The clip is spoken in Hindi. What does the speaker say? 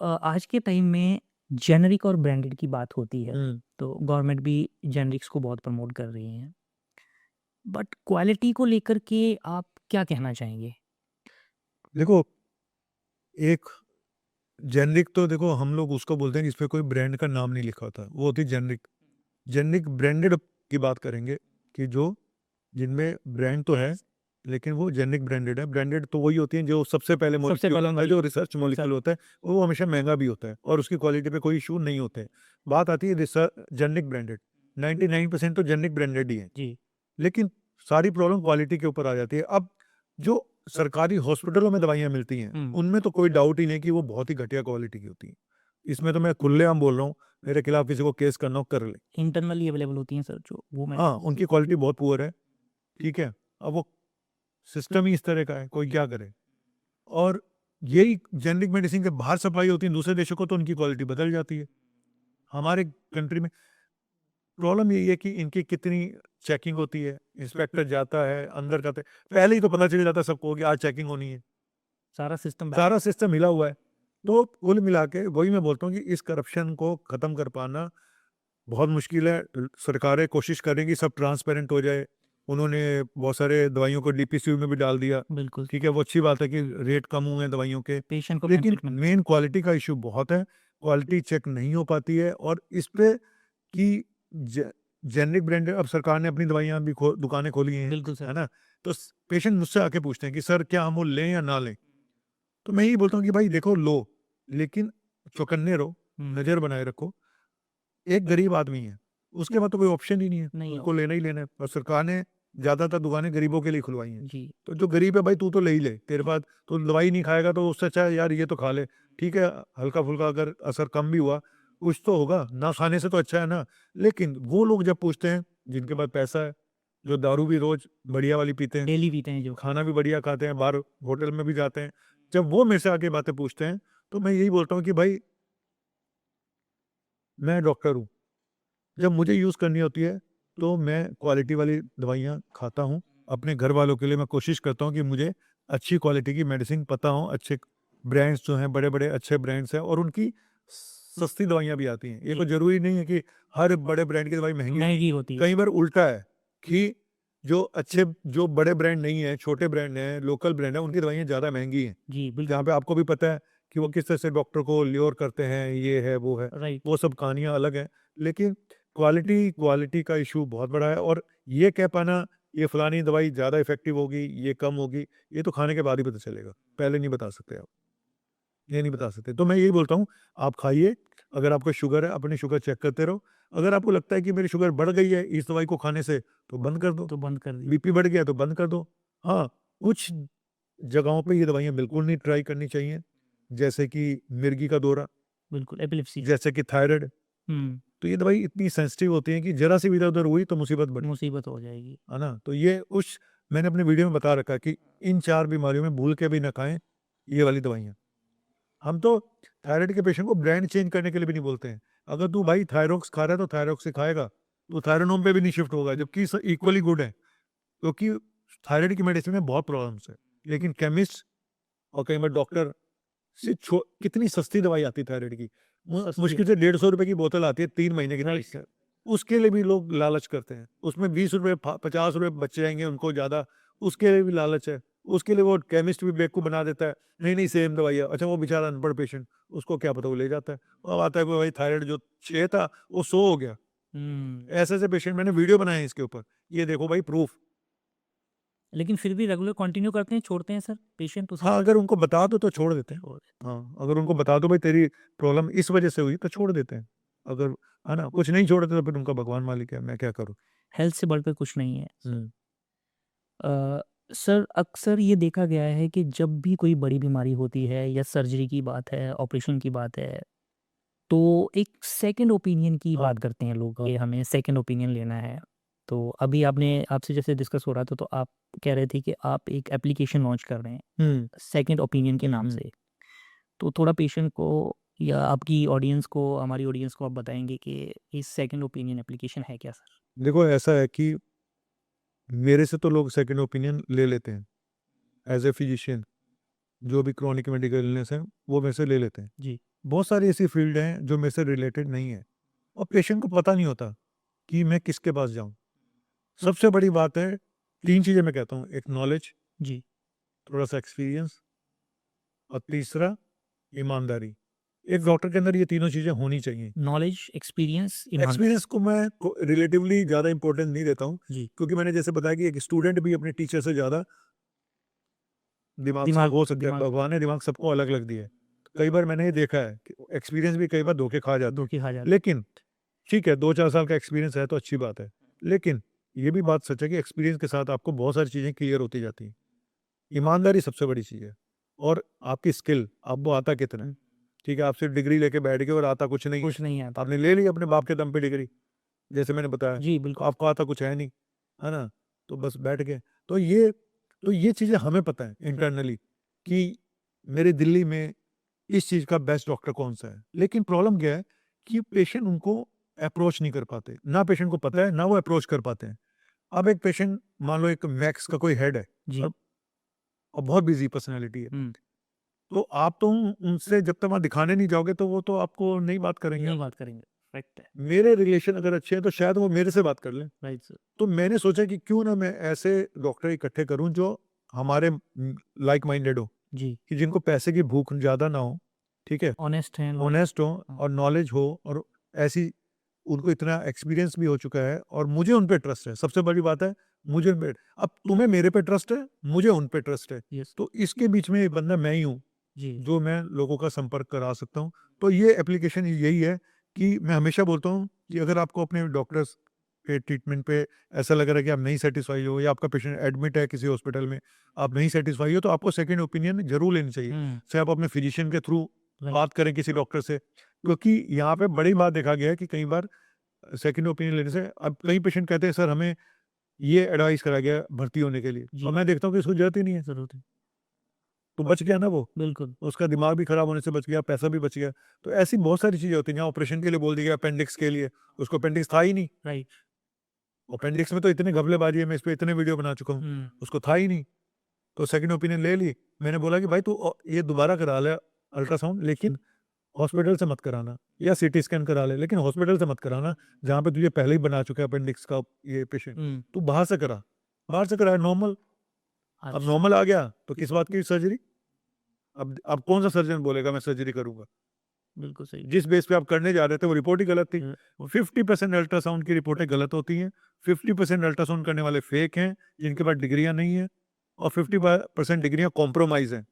आज के टाइम में जेनेरिक और ब्रांडेड की बात होती है, हुँ। तो गवर्नमेंट भी जेनेरिक्स को बहुत प्रमोट कर रही है। बट क्वालिटी को लेकर के आप क्या कहना चाहेंगे? देखो, एक जेनेरिक तो देखो हम लोग उसको बोलते हैं जिसपे कोई ब्रांड का नाम नहीं लिखा होता, वो होती है जेनेरिक। जेनेरिक ब्रांडेड की बात करेंगे कि जो जिनमें ब्रांड तो है, लेकिन वो जेनेरिक ब्रांडेड है। ब्रांडेड तो वही होती हैं जो सबसे पहले सबसे मॉलिक्यूल पहला जो रिसर्च मॉलिक्यूल होता है, वो हमेशा महँगा भी होता है और उसकी क्वालिटी पे कोई इश्यू नहीं होते हैं। बात आती है जेनेरिक ब्रांडेड, 99% तो जेनेरिक ब्रांडेड ही है। जी, लेकिन सारी प्रॉब्लम क्वालिटी के ऊपर आ जाती है। अब जो सरकारी हॉस्पिटलों में दवाइयाँ मिलती हैं, हुँ, उनमें तो कोई डाउट ही नहीं कि वो बहुत ही घटिया क्वालिटी की होती हैं। इसमें तो मैं खुलेआम बोल रहा हूँ, मेरे खिलाफ किसी को केस करना हो कर ले। इंटरनली अवेलेबल होती हैं सर जो वो मैं हाँ, उनकी क्वालिटी बहुत पुअर है, ठीक है? अब वो सिस्टम ही इस तरह का है, कोई क्या करे? और यही जेनरिक मेडिसिन के बाहर सप्लाई होती है दूसरे देशों को, तो उनकी क्वालिटी बदल जाती है। हमारे कंट्री में प्रॉब्लम यही है कि इनकी कितनी चेकिंग होती है, इंस्पेक्टर जाता है, अंदर करते पहले ही तो पता चल जाता है सबको कि आज चेकिंग होनी है। सारा सिस्टम बैक सारा सिस्टम हिला हुआ है। तो कुल मिला के वही मैं बोलता हूँ कि इस करप्शन को खत्म कर पाना बहुत मुश्किल है। सरकारें कोशिश करें कि सब ट्रांसपेरेंट हो जाए। उन्होंने बहुत सारे दवाइयों को डीपीसीओ में भी डाल दिया। बिल्कुल, ठीक है, वो अच्छी बात है कि रेट कम हुए हैं दवाइयों के। पेशेंट को लेकिन बेनिफिट मिल मेन क्वालिटी का इश्यू बहुत है। क्वालिटी चेक नहीं हो पाती है और इस पे कि जे जेनरिक ब्रांड अब सरकार ने अपनी दवाइयाँ भी दुकानें खोली हैं, बिल्कुल सर। है ना? तो पेशेंट मुझसे आके पूछते हैं कि सर क्या हम वो लें या ना लें? तो मैं यही बोलता हूँ कि भाई देखो लो, लेकिन चौकन्ने रहो, हुँ, नज़र बनाए रखो। एक गरीब आदमी है, उसके बाद तो कोई ऑप्शन ही नहीं है, नहीं उसको लेना ही लेना है और सरकार ने ज़्यादातर दुकानें गरीबों के लिए खुलवाई हैं। जी, तो जो गरीब है भाई तू तो ले ही ले, तेरे पास तू दवाई नहीं खाएगा तो उससे अच्छा है यार ये तो खा ले। ठीक है, हल्का-फुल्का अगर असर कम भी हुआ, कुछ तो होगा, ना खाने से तो अच्छा है ना। लेकिन वो लोग जब पूछते हैं, जिनके पास पैसा है, जो दारू भी रोज़ बढ़िया वाली पीते हैं, डेली पीते हैं जो। खाना भी बढ़िया खाते हैं, बाहर होटल में भी जाते हैं, जब वो मेरे से आके बातें पूछते हैं, तो मैं यही बोलता हूँ कि भाई मैं डॉक्टर हूँ। जब मुझे यूज़ करनी होती है, तो मैं क्वालिटी वाली दवाइयाँ खाता हूँ। अपने घर वालों के लिए मैं कोशिश करता हूँ कि मुझे अच्छी क्वालिटी की मेडिसिन पता हो, अच्छे ब्रांड्स जो हैं, बड़े-बड़े अच्छे ब्रांड्स हैं और उनकी सस्ती दवाइयाँ भी आती हैं। ये जी, कोई ज़रूरी नहीं है कि हर बड़े ब्रांड की दवाई महँगी हो। महँगी होती है। कई बार उल्टा है कि जो बड़े ब्रांड नहीं हैं, छोटे ब्रांड हैं, लोकल ब्रांड हैं, उनकी दवाइयाँ ज़्यादा महँगी हैं। जी, जहाँ बिल्कुल, पे आपको भी पता है कि वो किस तरह से डॉक्टर को ल्योर करते हैं, ये है, वो है। राइट। वो सब कहानियाँ अलग हैं। लेकिन क्वालिटी क्वालिटी का इश्यू बहुत बड़ा है और ये कह पाना ये फलानी दवाई ज़्यादा इफ़ेक्टिव होगी, ये कम होगी, ये तो खाने के बाद ही पता चलेगा। पहले नहीं बता सकते आप, ये नहीं बता सकते। तो मैं यही बोलता हूँ, आप खाइए, अगर आपको शुगर है, अपनी शुगर चेक करते रहो। अगर आपको लगता है कि मेरी शुगर बढ़ गई है इस दवाई को खाने से, तो बंद कर दो। तो बंद कर दी। बीपी बढ़ गया तो बंद कर दो। हाँ, कुछ जगहों पे ये दवाइयाँ बिल्कुल नहीं ट्राई करनी चाहिए, जैसे कि मिर्गी का दौरा, बिल्कुल, एपिलेप्सी। जैसे कि थायराइड। हुँ, तो ये दवाई इतनी सेंसिटिव होती है कि ज़रा-सी भी इधर-उधर हुई तो मुसीबत बड़ी, मुसीबत हो जाएगी। है ना? तो ये उस मैंने अपने वीडियो में बता रखा है कि इन 4 बीमारियों में भूल के भी ना खाएँ ये वाली दवाइयाँ। हम तो थायराइड के पेशेंट को ब्रांड चेंज करने के लिए भी नहीं बोलते हैं। अगर तू भाई थायरॉक्स खा रहा है तो थायरॉक्स ही खाएगा, तो थायरानोम पे भी नहीं शिफ्ट होगा जबकि इक्वली गुड है। क्योंकि थायराइड की मेडिसिन में बहुत प्रॉब्लम्स है। लेकिन केमिस्ट और कई बार डॉक्टर से कितनी सस्ती दवाई आती है थायराइड की। सस्ती मुश्किल से ₹150 की बोतल आती है 3 महीने की दवाई। Right sir. उसके लिए भी लोग लालच करते हैं। उसमें ₹20 ₹50 बच जाएँगे उनको ज़्यादा, उसके लिए भी लालच है। उसके लिए वो केमिस्ट भी बेवकूफ़ बना देता है। नहीं, नहीं सेम दवाई है। अच्छा वो बेचारा अनपढ़ पेशेंट, उसको क्या पता वो ले जाता है। अब आता है कि भाई थायराइड जो 6 था वो 100 हो गया। हुँ, ऐसे-ऐसे पेशेंट मैंने वीडियो बनाए हैं इसके ऊपर। ये देखो भाई प्रूफ। लेकिन फिर भी रेगुलर कंटिन्यू करते हैं, छोड़ते हैं सर पेशेंट उस हाँ, अगर उनको बता दो तो छोड़ देते हैं। छोड़ देते हाँ, अगर उनको बता दो भाई तेरी प्रॉब्लम इस वज़ह से हुई तो छोड़ देते हैं। अगर है ना, कुछ नहीं छोड़ते तो फिर उनका भगवान मालिक है, मैं क्या करूँ? हेल्थ से बढ़कर कुछ नहीं है। हुँ, अ, सर अक्सर ये देखा गया है कि जब भी कोई बड़ी बीमारी होती है या सर्जरी की बात है, ऑपरेशन की बात है, तो एक सेकंड ओपिनियन की हाँ, बात करते हैं लोग कि हमें सेकंड ओपिनियन लेना है। तो अभी आपने आपसे जैसे डिस्कस हो रहा था तो आप कह रहे थे कि आप एक एप्लीकेशन लॉन्च कर रहे हैं, हुँ, सेकंड ओपिनियन के हुँ, नाम हुँ। से। तो थोड़ा पेशेंट को या आपकी ऑडियंस को, हमारी ऑडियंस को आप बताएँगे कि ये सेकंड ओपिनियन एप्लीकेशन है क्या सर? देखो ऐसा है कि मेरे से तो लोग सेकंड ओपिनियन ले लेते हैं, एज़ अ फिजिशियन जो भी क्रोनिक मेडिकल इलनेस है, वो मेरे से ले लेते हैं। जी, बहुत सारी ऐसी फील्ड हैं जो मेरे से रिलेटेड नहीं है और पेशेंट को पता नहीं होता कि मैं किसके पास जाऊं। सबसे बड़ी बात है, 3 चीज़ें मैं कहता हूँ, एक नॉलेज, जी, थोड़ा सा एक्सपीरियंस और तीसरा ईमानदारी। एक डॉक्टर के अंदर ये तीनों चीज़ें होनी चाहिए। नॉलेज, एक्सपीरियंस, ईमान। एक्सपीरियंस को मैं रिलेटिवली ज़्यादा इंपॉर्टेंस नहीं देता हूँ, जी, क्योंकि मैंने जैसे बताया कि एक स्टूडेंट भी अपने टीचर से ज़्यादा दिमाग से दिमाग हो सकता है। दिमाग भगवान ने दिमाग सबको अलग अलग दिया है। कई बार मैंने ये देखा है कि एक्सपीरियंस भी कई बार धोखे खा जाते हैं। धोखे खा जाते। लेकिन ठीक है, 2-4 साल का एक्सपीरियंस है तो अच्छी बात है। लेकिन ये भी बात सच है कि एक्सपीरियंस के साथ आपको बहुत सारी चीज़ें क्लियर होती जाती हैं। ईमानदारी सबसे बड़ी चीज़ है और आपकी स्किल, आपको आता कितना है। ठीक है, आप सिर्फ डिग्री लेके बैठ गए और आता कुछ नहीं है। कुछ नहीं आता। आपने ले ली अपने बाप के दम पे डिग्री, जैसे मैंने बताया, जी, तो बिल्कुल। आपको आता कुछ है नहीं, है ना? तो बस बैठ गए। तो ये चीज़ें हमें पता है इंटरनली कि मेरे दिल्ली में इस चीज़ का बेस्ट डॉक्टर कौन-सा है। लेकिन प्रॉब्लम क्या है कि पेशेंट उनको अप्रोच नहीं कर पाते। ना पेशेंट को पता है, ना वो अप्रोच कर पाते हैं। अब एक पेशेंट, मान लो एक मैक्स का कोई हेड है जी। और बहुत बिज़ी पर्सनैलिटी है। हुँ, तो आप तो उनसे जब तक वहाँ दिखाने नहीं जाओगे तो वो तो आपको नहीं बात करेंगे नहीं आपसे। बात करेंगे। फैक्ट है। मेरे रिलेशन अगर अच्छे हैं तो शायद वो मेरे से बात कर लें। Right sir. तो मैंने सोचा कि क्यों ना मैं ऐसे डॉक्टर इकट्ठे करूँ जो हमारे लाइक माइंडेड हो, जी, कि जिनको पैसे की भूख ज़्यादा ना हो, ठीक है? ऑनेस्ट हैं लोग। ऑनेस्ट हो हाँ, और नॉलेज हो और ऐसी उनको इतना एक्सपीरियंस भी हो चुका है और मुझे उन पे ट्रस्ट है। सबसे बड़ी बात है, मुझे उन पे, अब तुम्हें मेरे पे ट्रस्ट है, मुझे उन पे ट्रस्ट है। यस। तो इसके बीच में एक बंदा मैं ही हूँ, जी, जो मैं लोगों का संपर्क करा सकता हूँ। तो ये एप्लीकेशन यही है कि मैं हमेशा बोलता हूँ कि अगर आपको अपने डॉक्टर्स के ट्रीटमेंट पे ऐसा लग रहा है कि आप नहीं सैटिस्फाई हो या आपका पेशेंट एडमिट है किसी हॉस्पिटल में, आप नहीं सैटिस्फाई हो, तो आपको सेकंड ओपिनियन ज़रूर लेनी चाहिए। हुँ, चाहे आप अपने फिजिशियन के थ्रू राइट। बात करें किसी डॉक्टर से, क्योंकि यहाँ पे बड़ी बात देखा गया है कि कई बार सेकंड ओपिनियन लेने से, अब कई पेशेंट कहते हैं सर हमें ये एडवाइस करा गया भर्ती होने के लिए, जी, और मैं देखता हूँ कि इसको ज़रूरत ही नहीं है। ज़रूरत है। तो बच गया ना वो, बिल्कुल। उसका दिमाग भी खराब होने से बच गया, पैसा भी बच गया। तो ऐसी बहुत सारी चीज़ें होती हैं, जहाँ ऑपरेशन के लिए बोल दिया गया अपेंडिक्स के लिए, उसको अपेंडिक्स था ही नहीं। राइट। अपेंडिक्स में तो इतने घपलेबाज़ी है, मैं इस पे इतने वीडियो बना चुका हूँ, हुँ, उसको था ही नहीं। तो सेकंड ओपिनियन ले ली। मैंने बोला कि भाई तू ये दोबारा करा ले अल्ट्रासाउंड, लेकिन हॉस्पिटल से मत कराना, या सीटी स्कैन करा ले, लेकिन हॉस्पिटल से मत कराना, जहाँ पे तुझे पहले ही बना चुका है अपेंडिक्स का ये पेशेंट। हुँ। तू बाहर से करा, बाहर से कराया नॉर्मल। अब अच्छा, नॉर्मल आ गया तो किस बात की सर्जरी? अब कौन-सा सर्जन बोलेगा मैं सर्जरी करूँगा? बिल्कुल सही। जिस बेस पे आप करने जा रहे थे वो रिपोर्ट ही गलत थी। वो 50% अल्ट्रासाउंड की रिपोर्टें गलत होती हैं, 50% अल्ट्रासाउंड करने वाले फेक हैं, जिनके पास डिग्रियाँ नहीं हैं, और 50% डिग्रियाँ कॉम्प्रोमाइज़ हैं।